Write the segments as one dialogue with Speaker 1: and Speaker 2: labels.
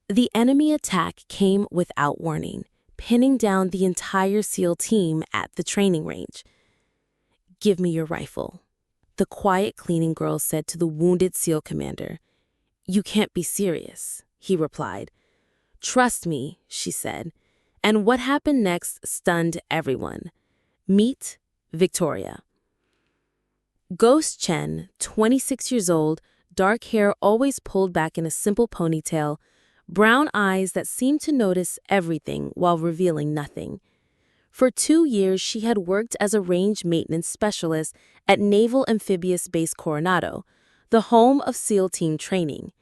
Speaker 1: The enemy attack came without warning, pinning down the entire SEAL team at the training range. "Give me your rifle," the quiet cleaning girl said to the wounded SEAL commander. "You can't be serious," he replied. "Trust me," she said. And what happened next stunned everyone. Meet Victoria. Ghost Chen, 26 years old, dark hair always pulled back in a simple ponytail, brown eyes that seemed to notice everything while revealing nothing. For 2 years, she had worked as a range maintenance specialist at Naval Amphibious Base Coronado, the home of SEAL team training.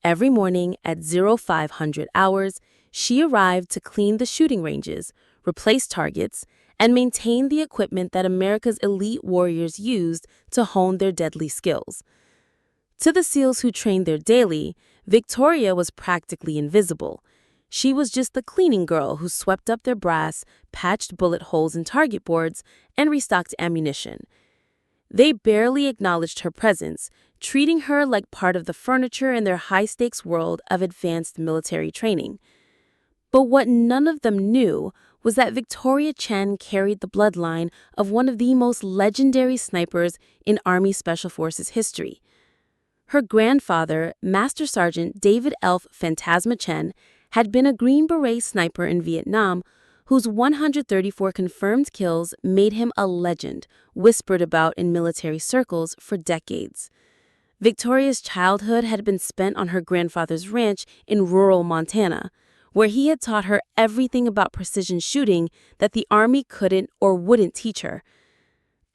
Speaker 1: Every morning at 0500 hours, she arrived to clean the shooting ranges, replace targets, and maintain the equipment that America's elite warriors used to hone their deadly skills. To the SEALs who trained there daily, Victoria was practically invisible. She was just the cleaning girl who swept up their brass, patched bullet holes in target boards, and restocked ammunition. They barely acknowledged her presence, treating her like part of the furniture in their high-stakes world of advanced military training. But what none of them knew was that Victoria Chen carried the bloodline of one of the most legendary snipers in Army Special Forces history. Her grandfather, Master Sergeant David Elf Phantasma Chen, had been a Green Beret sniper in Vietnam, whose 134 confirmed kills made him a legend, whispered about in military circles for decades. Victoria's childhood had been spent on her grandfather's ranch in rural Montana, where he had taught her everything about precision shooting that the Army couldn't or wouldn't teach her.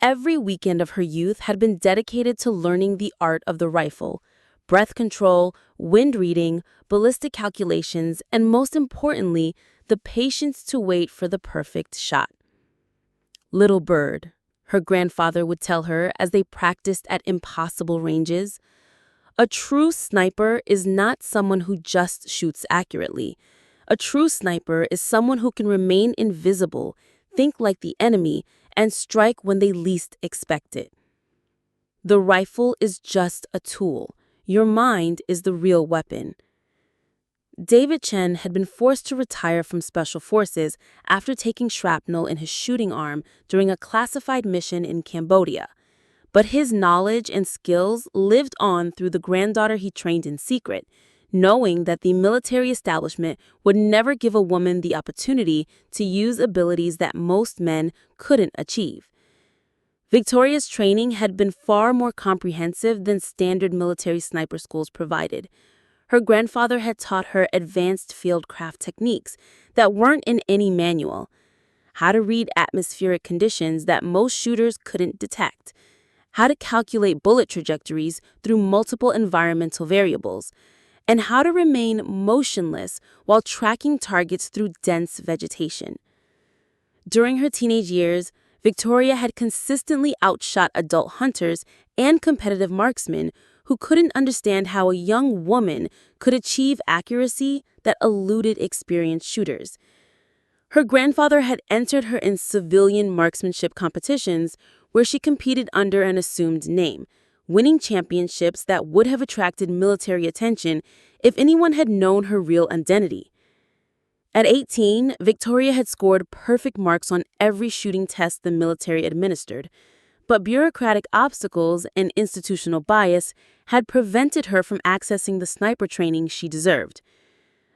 Speaker 1: Every weekend of her youth had been dedicated to learning the art of the rifle, breath control, wind reading, ballistic calculations, and most importantly, the patience to wait for the perfect shot. "Little bird," her grandfather would tell her as they practiced at impossible ranges. "A true sniper is not someone who just shoots accurately. A true sniper is someone who can remain invisible, think like the enemy, and strike when they least expect it. The rifle is just a tool. Your mind is the real weapon." David Chen had been forced to retire from Special Forces after taking shrapnel in his shooting arm during a classified mission in Cambodia. But his knowledge and skills lived on through the granddaughter he trained in secret, knowing that the military establishment would never give a woman the opportunity to use abilities that most men couldn't achieve. Victoria's training had been far more comprehensive than standard military sniper schools provided. Her grandfather had taught her advanced fieldcraft techniques that weren't in any manual, how to read atmospheric conditions that most shooters couldn't detect, how to calculate bullet trajectories through multiple environmental variables, and how to remain motionless while tracking targets through dense vegetation. During her teenage years, Victoria had consistently outshot adult hunters and competitive marksmen who couldn't understand how a young woman could achieve accuracy that eluded experienced shooters. Her grandfather had entered her in civilian marksmanship competitions where she competed under an assumed name, winning championships that would have attracted military attention if anyone had known her real identity. At 18, Victoria had scored perfect marks on every shooting test the military administered, but bureaucratic obstacles and institutional bias had prevented her from accessing the sniper training she deserved.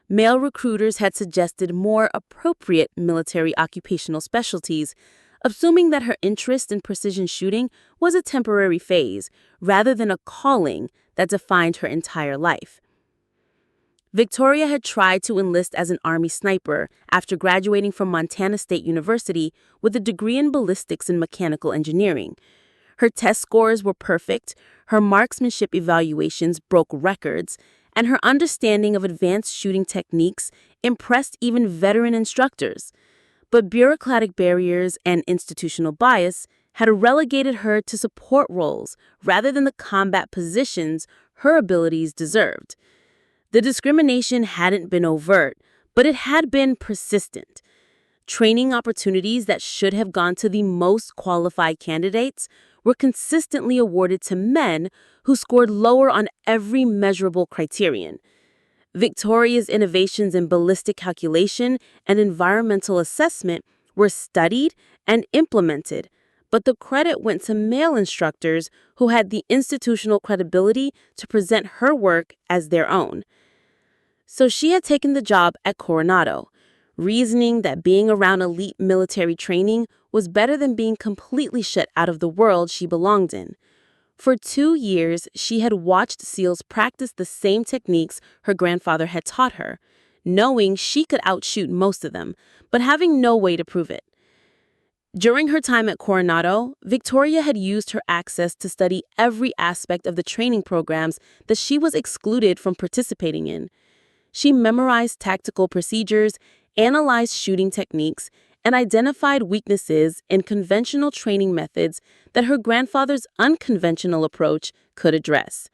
Speaker 1: Male recruiters had suggested more appropriate military occupational specialties, assuming that her interest in precision shooting was a temporary phase rather than a calling that defined her entire life. Victoria had tried to enlist as an Army sniper after graduating from Montana State University with a degree in ballistics and mechanical engineering. Her test scores were perfect, her marksmanship evaluations broke records, and her understanding of advanced shooting techniques impressed even veteran instructors. But bureaucratic barriers and institutional bias had relegated her to support roles rather than the combat positions her abilities deserved. The discrimination hadn't been overt, but it had been persistent. Training opportunities that should have gone to the most qualified candidates were consistently awarded to men who scored lower on every measurable criterion. Victoria's innovations in ballistic calculation and environmental assessment were studied and implemented, but the credit went to male instructors who had the institutional credibility to present her work as their own. So she had taken the job at Coronado, reasoning that being around elite military training was better than being completely shut out of the world she belonged in. For 2 years, she had watched SEALs practice the same techniques her grandfather had taught her, knowing she could outshoot most of them, but having no way to prove it. During her time at Coronado, Victoria had used her access to study every aspect of the training programs that she was excluded from participating in. She memorized tactical procedures, analyzed shooting techniques, and identified weaknesses in conventional training methods that her grandfather's unconventional approach could address.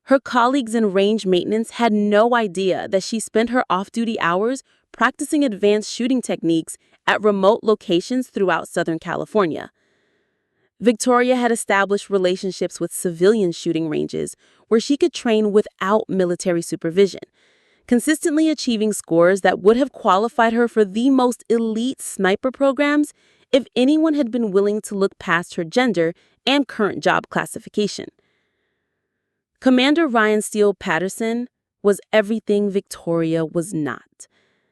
Speaker 1: Her colleagues in range maintenance had no idea that she spent her off-duty hours practicing advanced shooting techniques at remote locations throughout Southern California. Victoria had established relationships with civilian shooting ranges where she could train without military supervision, consistently achieving scores that would have qualified her for the most elite sniper programs if anyone had been willing to look past her gender and current job classification. Commander Ryan Steele Patterson was everything Victoria was not.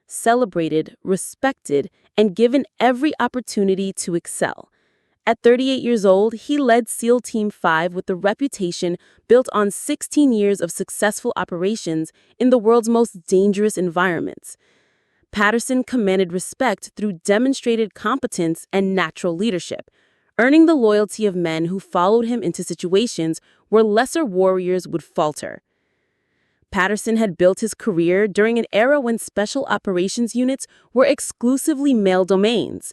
Speaker 1: Celebrated, respected, and given every opportunity to excel. At 38 years old, he led SEAL Team 5 with a reputation built on 16 years of successful operations in the world's most dangerous environments. Patterson commanded respect through demonstrated competence and natural leadership, earning the loyalty of men who followed him into situations where lesser warriors would falter. Patterson had built his career during an era when special operations units were exclusively male domains.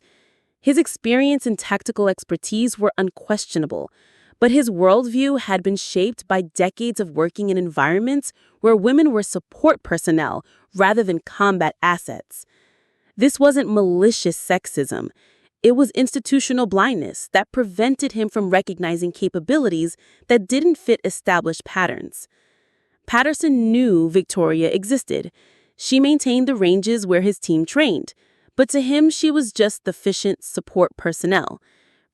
Speaker 1: His experience and tactical expertise were unquestionable, but his worldview had been shaped by decades of working in environments where women were support personnel rather than combat assets. This wasn't malicious sexism. It was institutional blindness that prevented him from recognizing capabilities that didn't fit established patterns. Patterson knew Victoria existed. She maintained the ranges where his team trained, but to him she was just efficient support personnel.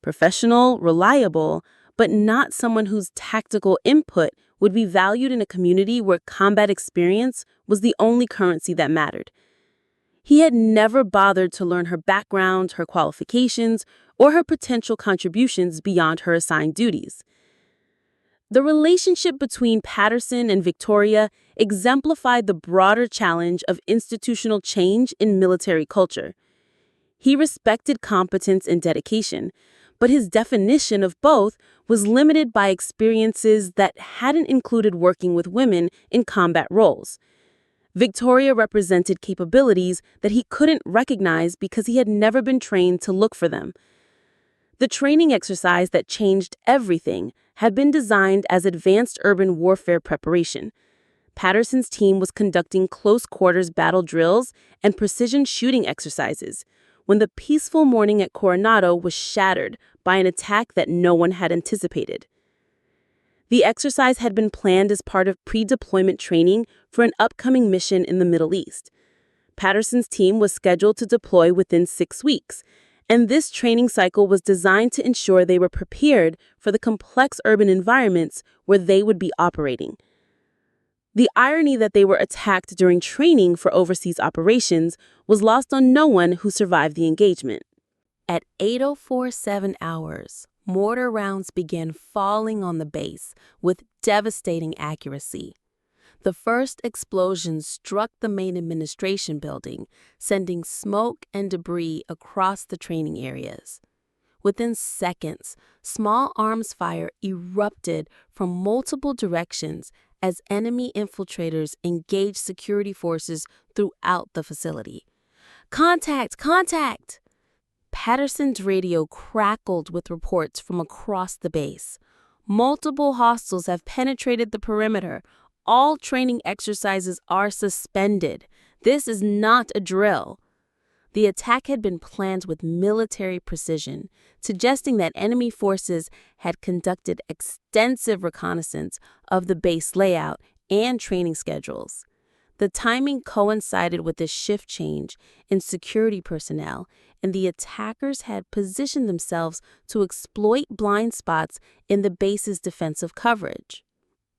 Speaker 1: Professional, reliable, but not someone whose tactical input would be valued in a community where combat experience was the only currency that mattered. He had never bothered to learn her background, her qualifications, or her potential contributions beyond her assigned duties. The relationship between Patterson and Victoria exemplified the broader challenge of institutional change in military culture. He respected competence and dedication, but his definition of both was limited by experiences that hadn't included working with women in combat roles. Victoria represented capabilities that he couldn't recognize because he had never been trained to look for them. The training exercise that changed everything had been designed as advanced urban warfare preparation. Patterson's team was conducting close-quarters battle drills and precision shooting exercises when the peaceful morning at Coronado was shattered by an attack that no one had anticipated. The exercise had been planned as part of pre-deployment training for an upcoming mission in the Middle East. Patterson's team was scheduled to deploy within 6 weeks, and this training cycle was designed to ensure they were prepared for the complex urban environments where they would be operating. The irony that they were attacked during training for overseas operations was lost on no one who survived the engagement. At 8:47 hours, mortar rounds began falling on the base with devastating accuracy. The first explosion struck the main administration building, sending smoke and debris across the training areas. Within seconds, small arms fire erupted from multiple directions as enemy infiltrators engaged security forces throughout the facility. "Contact! Contact!" Patterson's radio crackled with reports from across the base. "Multiple hostiles have penetrated the perimeter. All training exercises are suspended. This is not a drill." The attack had been planned with military precision, suggesting that enemy forces had conducted extensive reconnaissance of the base layout and training schedules. The timing coincided with a shift change in security personnel, and the attackers had positioned themselves to exploit blind spots in the base's defensive coverage.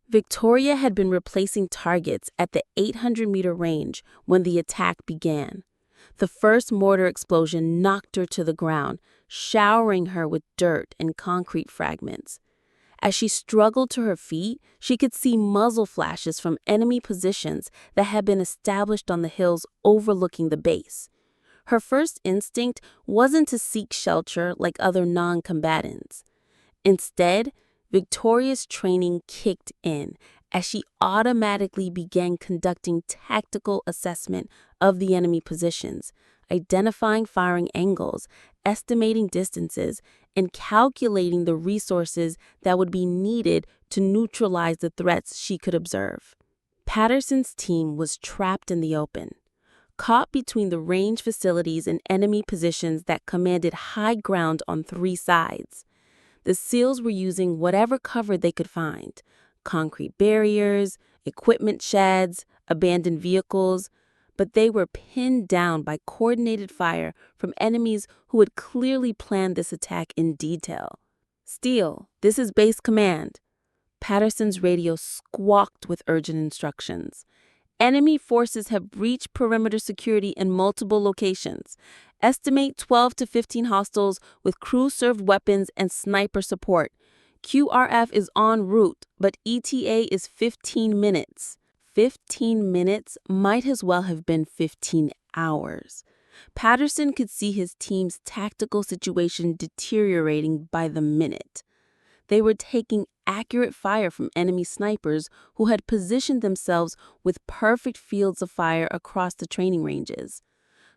Speaker 1: Victoria had been replacing targets at the 800-meter range when the attack began. The first mortar explosion knocked her to the ground, showering her with dirt and concrete fragments. As she struggled to her feet, she could see muzzle flashes from enemy positions that had been established on the hills overlooking the base. Her first instinct wasn't to seek shelter like other non-combatants. Instead, Victoria's training kicked in as she automatically began conducting tactical assessment of the enemy positions, identifying firing angles, estimating distances, and calculating the resources that would be needed to neutralize the threats she could observe. Patterson's team was trapped in the open, caught between the range facilities and enemy positions that commanded high ground on three sides. The SEALs were using whatever cover they could find: concrete barriers, equipment sheds, abandoned vehicles, but they were pinned down by coordinated fire from enemies who had clearly planned this attack in detail. "Steele, this is base command." Patterson's radio squawked with urgent instructions. "Enemy forces have breached perimeter security in multiple locations. Estimate 12 to 15 hostiles with crew-served weapons and sniper support. QRF is en route, but ETA is 15 minutes. 15 minutes might as well have been 15 hours. Patterson could see his team's tactical situation deteriorating by the minute. They were taking accurate fire from enemy snipers who had positioned themselves with perfect fields of fire across the training ranges.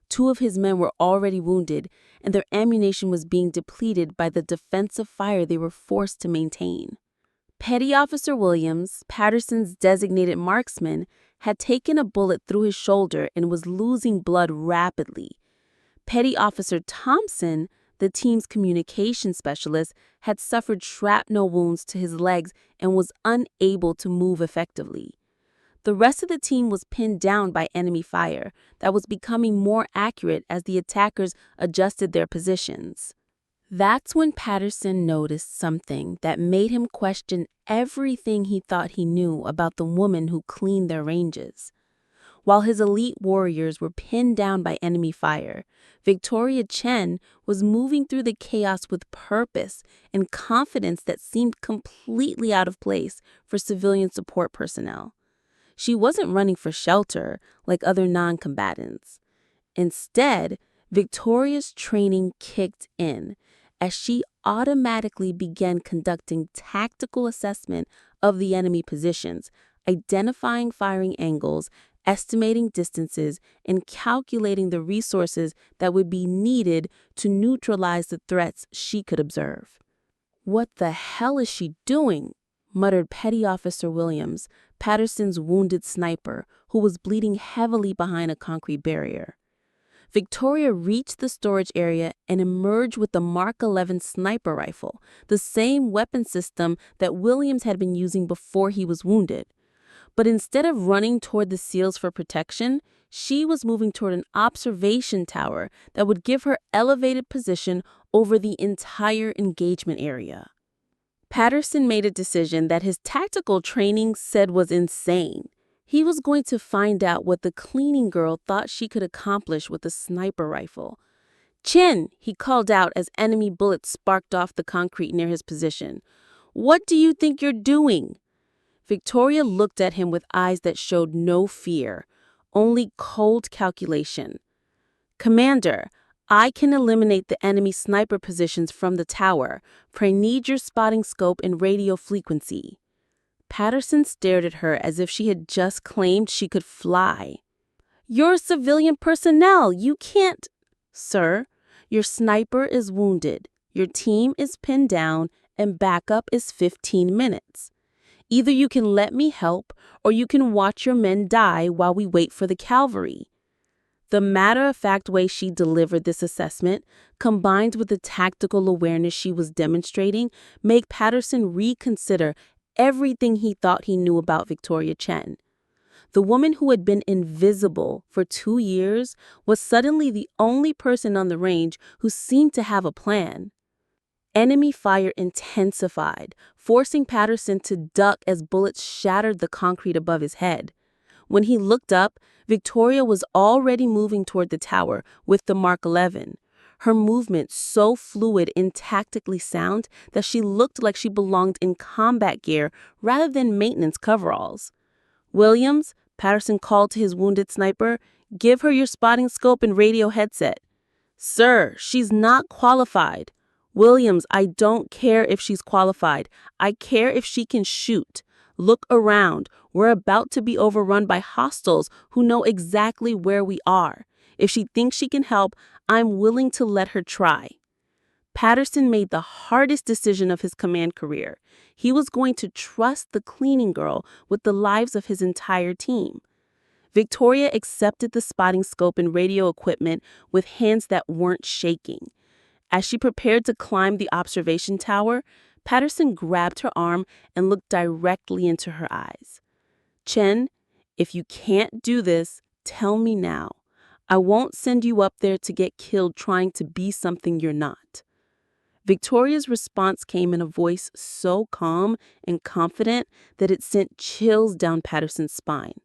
Speaker 1: 2 of his men were already wounded, and their ammunition was being depleted by the defensive fire they were forced to maintain. Petty Officer Williams, Patterson's designated marksman, had taken a bullet through his shoulder and was losing blood rapidly. Petty Officer Thompson, the team's communication specialist, had suffered shrapnel wounds to his legs and was unable to move effectively. The rest of the team was pinned down by enemy fire that was becoming more accurate as the attackers adjusted their positions. That's when Patterson noticed something that made him question everything he thought he knew about the woman who cleaned their ranges. While his elite warriors were pinned down by enemy fire, Victoria Chen was moving through the chaos with purpose and confidence that seemed completely out of place for civilian support personnel. She wasn't running for shelter like other non-combatants. Instead, Victoria's training kicked in as she automatically began conducting tactical assessment of the enemy positions, identifying firing angles, estimating distances, and calculating the resources that would be needed to neutralize the threats she could observe. "What the hell is she doing?" muttered Petty Officer Williams, Patterson's wounded sniper, who was bleeding heavily behind a concrete barrier. Victoria reached the storage area and emerged with the Mark 11 sniper rifle, the same weapon system that Williams had been using before he was wounded. But instead of running toward the SEALs for protection, she was moving toward an observation tower that would give her elevated position over the entire engagement area. Patterson made a decision that his tactical training said was insane. He was going to find out what the cleaning girl thought she could accomplish with a sniper rifle. "Chen," he called out as enemy bullets sparked off the concrete near his position. "What do you think you're doing?" Victoria looked at him with eyes that showed no fear, only cold calculation. "Commander, I can eliminate the enemy sniper positions from the tower. I need your spotting scope and radio frequency." Patterson stared at her as if she had just claimed she could fly. "You're civilian personnel. You can't—" "Sir, your sniper is wounded, your team is pinned down, and backup is 15 minutes. Either you can let me help, or you can watch your men die while we wait for the cavalry." The matter-of-fact way she delivered this assessment, combined with the tactical awareness she was demonstrating, made Patterson reconsider everything he thought he knew about Victoria Chen. The woman who had been invisible for 2 years was suddenly the only person on the range who seemed to have a plan. Enemy fire intensified, forcing Patterson to duck as bullets shattered the concrete above his head. When he looked up, Victoria was already moving toward the tower with the Mark 11. Her movement so fluid and tactically sound that she looked like she belonged in combat gear rather than maintenance coveralls. "Williams," Patterson called to his wounded sniper, "give her your spotting scope and radio headset." "Sir, she's not qualified." "Williams, I don't care if she's qualified. I care if she can shoot. Look around. We're about to be overrun by hostiles who know exactly where we are. If she thinks she can help, I'm willing to let her try." Patterson made the hardest decision of his command career. He was going to trust the cleaning girl with the lives of his entire team. Victoria accepted the spotting scope and radio equipment with hands that weren't shaking. As she prepared to climb the observation tower, Patterson grabbed her arm and looked directly into her eyes. "Chen, if you can't do this, tell me now. I won't send you up there to get killed trying to be something you're not." Victoria's response came in a voice so calm and confident that it sent chills down Patterson's spine.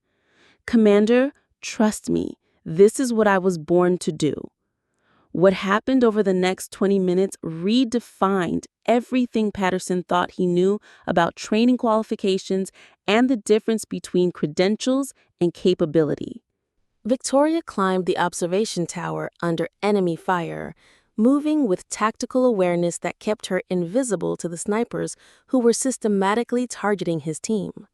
Speaker 1: "Commander, trust me. This is what I was born to do." What happened over the next 20 minutes redefined everything Patterson thought he knew about training qualifications and the difference between credentials and capability. Victoria climbed the observation tower under enemy fire, moving with tactical awareness that kept her invisible to the snipers who were systematically targeting his team.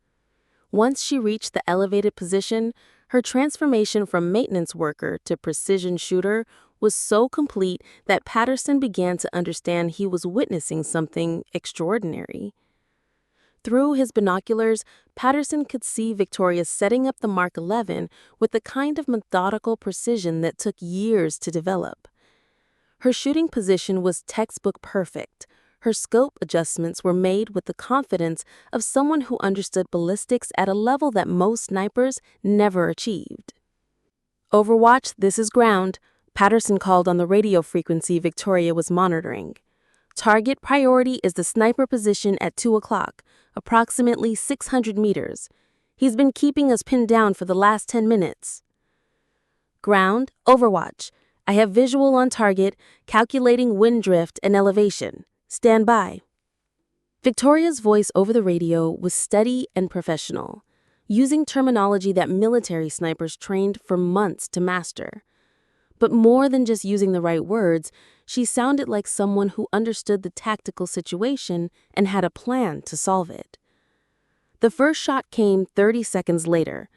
Speaker 1: Once she reached the elevated position, her transformation from maintenance worker to precision shooter was so complete that Patterson began to understand he was witnessing something extraordinary. Through his binoculars, Patterson could see Victoria setting up the Mark 11 with the kind of methodical precision that took years to develop. Her shooting position was textbook perfect. Her scope adjustments were made with the confidence of someone who understood ballistics at a level that most snipers never achieved. "Overwatch, this is ground," Patterson called on the radio frequency Victoria was monitoring. "Target priority is the sniper position at 2 o'clock, approximately 600 meters. He's been keeping us pinned down for the last 10 minutes. "Ground, Overwatch. I have visual on target, calculating wind drift and elevation. Stand by." Victoria's voice over the radio was steady and professional, using terminology that military snipers trained for months to master. But more than just using the right words, she sounded like someone who understood the tactical situation and had a plan to solve it. The first shot came 30 seconds later.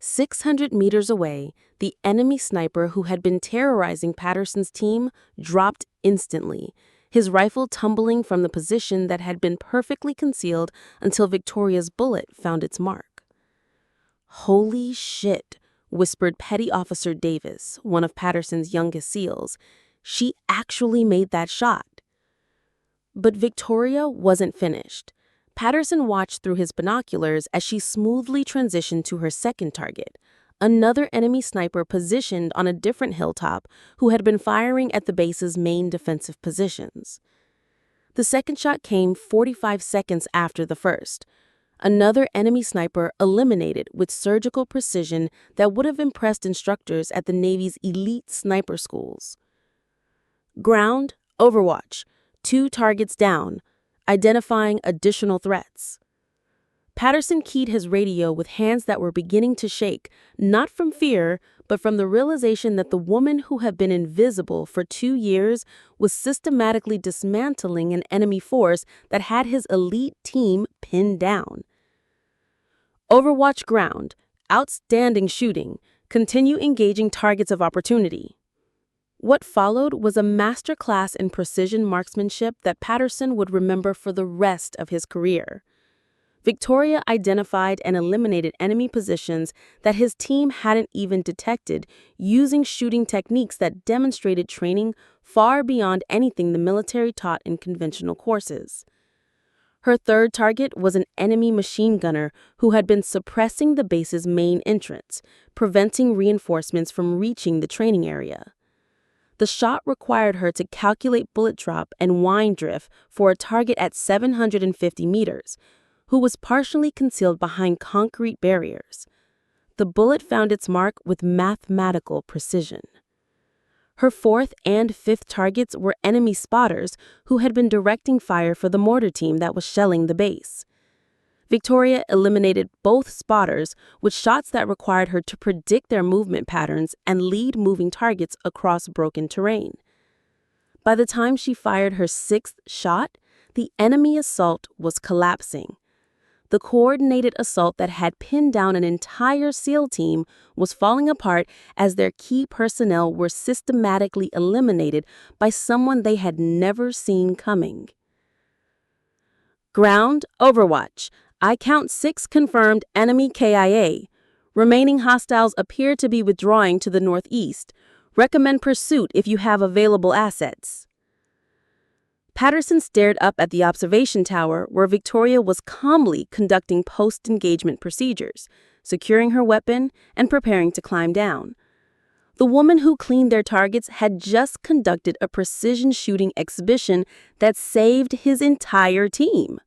Speaker 1: 600 meters away, the enemy sniper who had been terrorizing Patterson's team dropped instantly, his rifle tumbling from the position that had been perfectly concealed until Victoria's bullet found its mark. "Holy shit," whispered Petty Officer Davis, one of Patterson's youngest SEALs. "She actually made that shot." But Victoria wasn't finished. Patterson watched through his binoculars as she smoothly transitioned to her second target, another enemy sniper positioned on a different hilltop who had been firing at the base's main defensive positions. The second shot came 45 seconds after the first. Another enemy sniper eliminated with surgical precision that would have impressed instructors at the Navy's elite sniper schools. "Ground, Overwatch. 2 targets down. Identifying additional threats." Patterson keyed his radio with hands that were beginning to shake, not from fear, but from the realization that the woman who had been invisible for 2 years was systematically dismantling an enemy force that had his elite team pinned down. "Overwatch ground. Outstanding shooting. Continue engaging targets of opportunity." What followed was a masterclass in precision marksmanship that Patterson would remember for the rest of his career. Victoria identified and eliminated enemy positions that his team hadn't even detected, using shooting techniques that demonstrated training far beyond anything the military taught in conventional courses. Her third target was an enemy machine gunner who had been suppressing the base's main entrance, preventing reinforcements from reaching the training area. The shot required her to calculate bullet drop and wind drift for a target at 750 meters, who was partially concealed behind concrete barriers. The bullet found its mark with mathematical precision. Her fourth and fifth targets were enemy spotters who had been directing fire for the mortar team that was shelling the base. Victoria eliminated both spotters with shots that required her to predict their movement patterns and lead moving targets across broken terrain. By the time she fired her sixth shot, the enemy assault was collapsing. The coordinated assault that had pinned down an entire SEAL team was falling apart as their key personnel were systematically eliminated by someone they had never seen coming. Ground Overwatch. I count 6 confirmed enemy KIA. Remaining hostiles appear to be withdrawing to the northeast. Recommend pursuit if you have available assets. Patterson stared up at the observation tower where Victoria was calmly conducting post-engagement procedures, securing her weapon and preparing to climb down. The woman who cleaned their targets had just conducted a precision shooting exhibition that saved his entire team.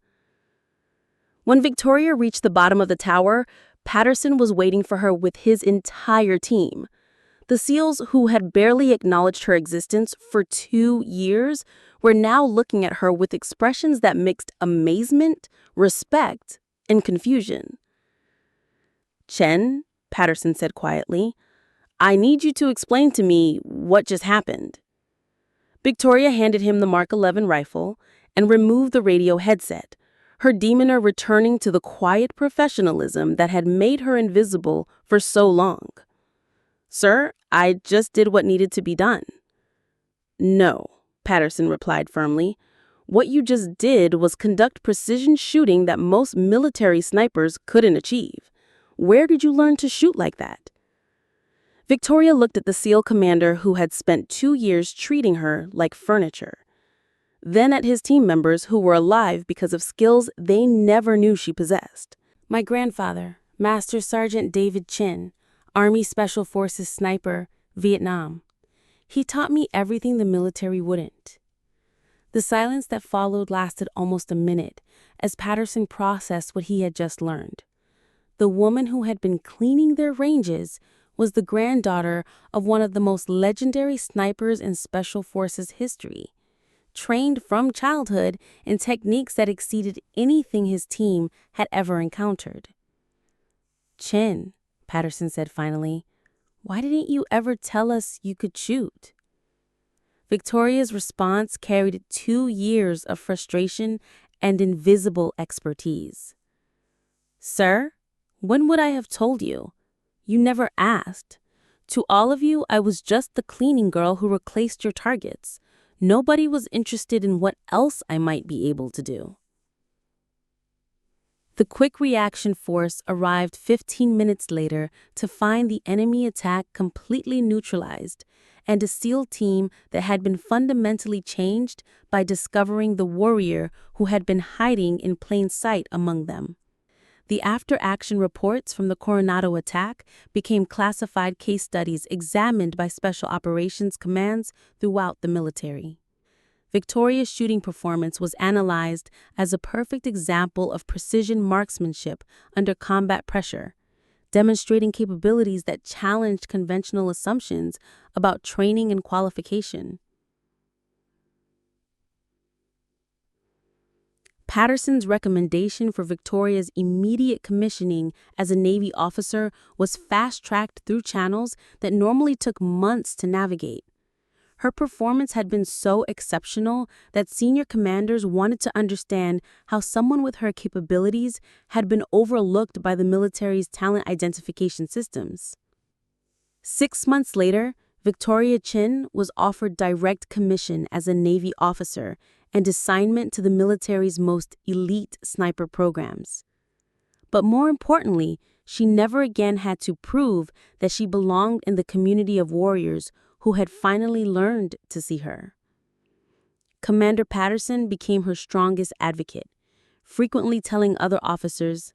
Speaker 1: When Victoria reached the bottom of the tower, Patterson was waiting for her with his entire team. The SEALs, who had barely acknowledged her existence for 2 years, were now looking at her with expressions that mixed amazement, respect, and confusion. "Chen," Patterson said quietly, "I need you to explain to me what just happened." Victoria handed him the Mark 11 rifle and removed the radio headset, her demeanor returning to the quiet professionalism that had made her invisible for so long. "Sir, I just did what needed to be done." "No," Patterson replied firmly. "What you just did was conduct precision shooting that most military snipers couldn't achieve. Where did you learn to shoot like that?" Victoria looked at the SEAL commander who had spent 2 years treating her like furniture. Then at his team members who were alive because of skills they never knew she possessed. "My grandfather, Master Sergeant David Chen, Army Special Forces sniper, Vietnam. He taught me everything the military wouldn't." The silence that followed lasted almost a minute as Patterson processed what he had just learned. The woman who had been cleaning their ranges was the granddaughter of one of the most legendary snipers in Special Forces history, trained from childhood in techniques that exceeded anything his team had ever encountered. "Chen," Patterson said finally, "why didn't you ever tell us you could shoot?" Victoria's response carried 2 years of frustration and invisible expertise. "Sir, when would I have told you? You never asked. To all of you, I was just the cleaning girl who replaced your targets. Nobody was interested in what else I might be able to do." The quick reaction force arrived 15 minutes later to find the enemy attack completely neutralized and a SEAL team that had been fundamentally changed by discovering the warrior who had been hiding in plain sight among them. The after-action reports from the Coronado attack became classified case studies examined by Special Operations Commands throughout the military. Victoria's shooting performance was analyzed as a perfect example of precision marksmanship under combat pressure, demonstrating capabilities that challenged conventional assumptions about training and qualification. Patterson's recommendation for Victoria's immediate commissioning as a Navy officer was fast-tracked through channels that normally took months to navigate. Her performance had been so exceptional that senior commanders wanted to understand how someone with her capabilities had been overlooked by the military's talent identification systems. 6 months later, Victoria Chen was offered direct commission as a Navy officer and assignment to the military's most elite sniper programs. But more importantly, she never again had to prove that she belonged in the community of warriors who had finally learned to see her. Commander Patterson became her strongest advocate, frequently telling other officers,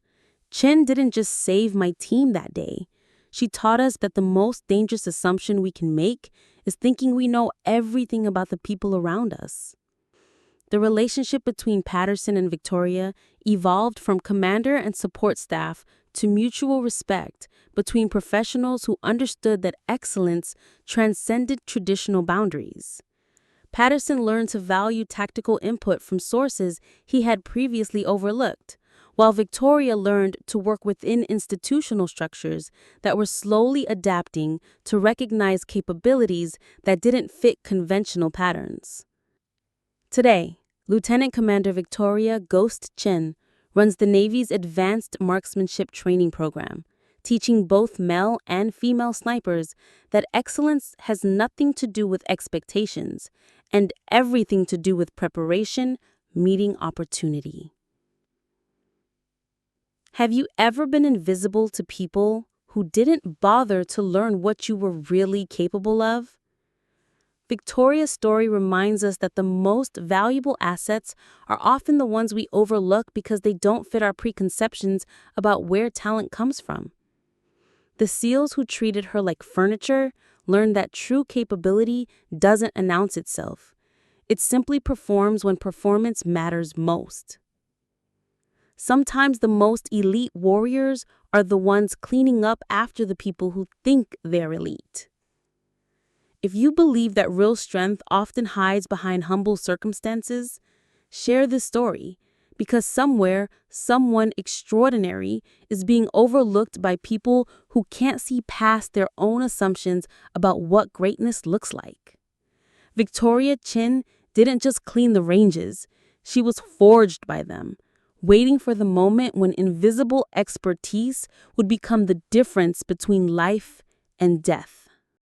Speaker 1: "Chen didn't just save my team that day. She taught us that the most dangerous assumption we can make is thinking we know everything about the people around us." The relationship between Patterson and Victoria evolved from commander and support staff to mutual respect between professionals who understood that excellence transcended traditional boundaries. Patterson learned to value tactical input from sources he had previously overlooked, while Victoria learned to work within institutional structures that were slowly adapting to recognize capabilities that didn't fit conventional patterns. Today, Lieutenant Commander Victoria Ghost Chen runs the Navy's Advanced Marksmanship Training Program, teaching both male and female snipers that excellence has nothing to do with expectations and everything to do with preparation, meeting opportunity. Have you ever been invisible to people who didn't bother to learn what you were really capable of? Victoria's story reminds us that the most valuable assets are often the ones we overlook because they don't fit our preconceptions about where talent comes from. The SEALs who treated her like furniture learned that true capability doesn't announce itself. It simply performs when performance matters most. Sometimes the most elite warriors are the ones cleaning up after the people who think they're elite. If you believe that real strength often hides behind humble circumstances, share this story, because somewhere, someone extraordinary is being overlooked by people who can't see past their own assumptions about what greatness looks like. Victoria Chen didn't just clean the ranges, she was forged by them, waiting for the moment when invisible expertise would become the difference between life and death.